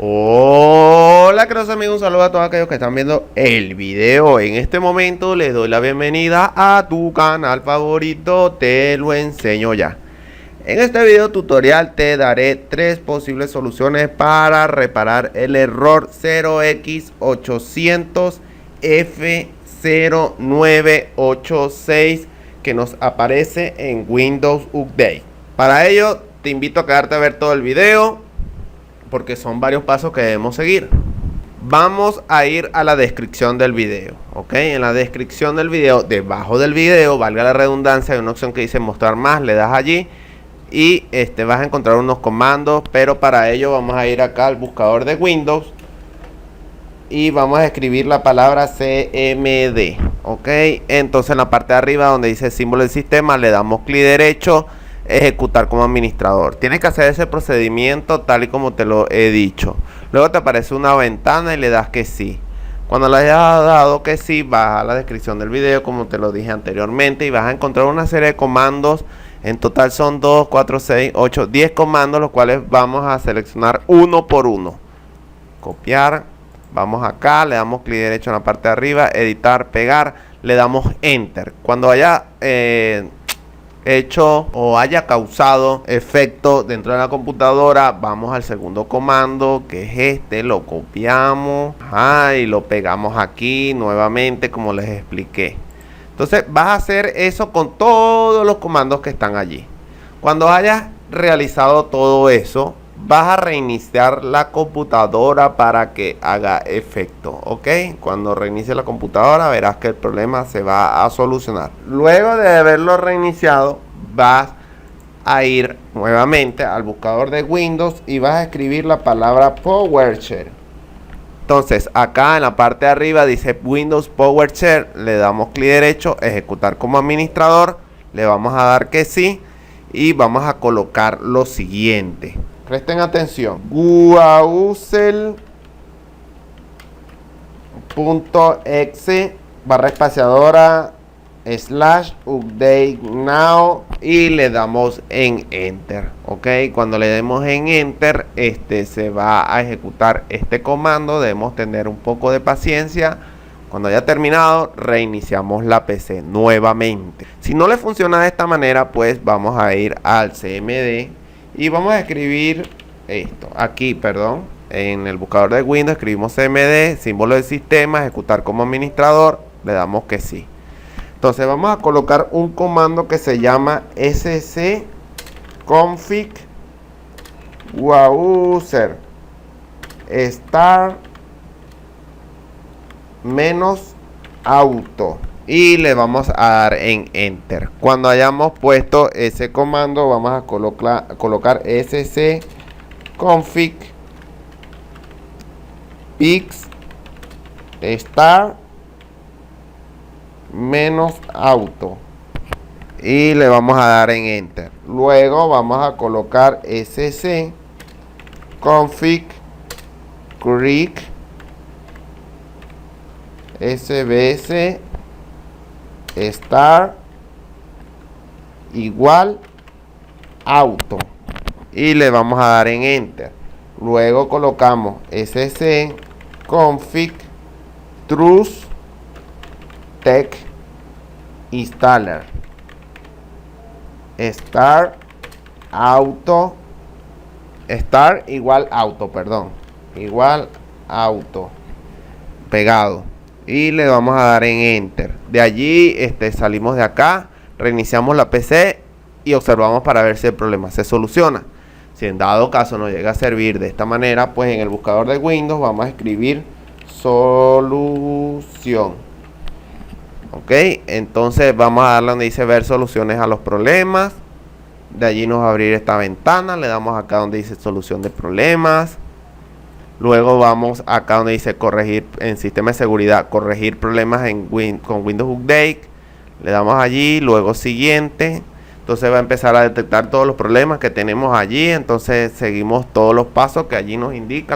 Hola queridos amigos, un saludo a todos aquellos que están viendo el video. En este momento les doy la bienvenida a tu canal favorito, Te lo enseño ya. En este video tutorial te daré 3 posibles soluciones para reparar el error 0x800F0986 que nos aparece en Windows Update. Para ello te invito a quedarte a ver todo el video, porque son varios pasos que debemos seguir. Vamos a ir a la descripción del video, ¿ok? En la descripción del video, debajo del video, valga la redundancia, hay una opción que dice mostrar más, le das allí y vas a encontrar unos comandos, pero para ello vamos a ir acá al buscador de Windows y vamos a escribir la palabra CMD, ¿ok? Entonces en la parte de arriba donde dice símbolo del sistema le damos clic derecho, ejecutar como administrador. Tienes que hacer ese procedimiento tal y como te lo he dicho. Luego te aparece una ventana y le das que sí. Cuando le hayas dado que sí, vas a la descripción del video como te lo dije anteriormente y vas a encontrar una serie de comandos. En total son 2, 4, 6, 8, 10 comandos, los cuales vamos a seleccionar uno por uno. Copiar, vamos acá, le damos clic derecho en la parte de arriba, editar, pegar, le damos enter. Cuando haya hecho o haya causado efecto dentro de la computadora, vamos al segundo comando, que es lo copiamos y lo pegamos aquí nuevamente como les expliqué. Entonces vas a hacer eso con todos los comandos que están allí. Cuando hayas realizado todo eso, vas a reiniciar la computadora para que haga efecto, ¿ok? Cuando reinicie la computadora verás que el problema se va a solucionar. Luego de haberlo reiniciado, vas a ir nuevamente al buscador de Windows y vas a escribir la palabra PowerShell. Entonces acá en la parte de arriba dice Windows PowerShell, le damos clic derecho, ejecutar como administrador, le vamos a dar que sí y vamos a colocar lo siguiente. Presten atención. guausel.exe // update now y le damos en enter, ok. Cuando le demos en enter, se va a ejecutar este comando. Debemos tener un poco de paciencia. Cuando haya terminado, reiniciamos la PC nuevamente. Si no le funciona de esta manera, pues vamos a ir al CMD y vamos a escribir esto aquí, perdón, en el buscador de Windows escribimos CMD, símbolo del sistema, ejecutar como administrador, le damos que sí. Entonces vamos a colocar un comando que se llama scconfig wauser start -auto y le vamos a dar en enter. Cuando hayamos puesto ese comando, vamos a colocar scconfig pix start -auto y le vamos a dar en enter. Luego vamos a colocar scconfig creek sbs start igual auto y le vamos a dar en enter. Luego colocamos scconfig trust tech installer start igual auto pegado y le vamos a dar en enter. De allí salimos de acá, reiniciamos la PC y observamos para ver si el problema se soluciona. Si en dado caso no llega a servir de esta manera, pues en el buscador de Windows vamos a escribir solución. Ok, entonces vamos a darle donde dice ver soluciones a los problemas. De allí nos va a abrir esta ventana. Le damos acá donde dice solución de problemas. Luego vamos acá donde dice corregir en sistema de seguridad, corregir problemas con Windows Update. Le damos allí, luego siguiente. Entonces va a empezar a detectar todos los problemas que tenemos allí. Entonces seguimos todos los pasos que allí nos indica.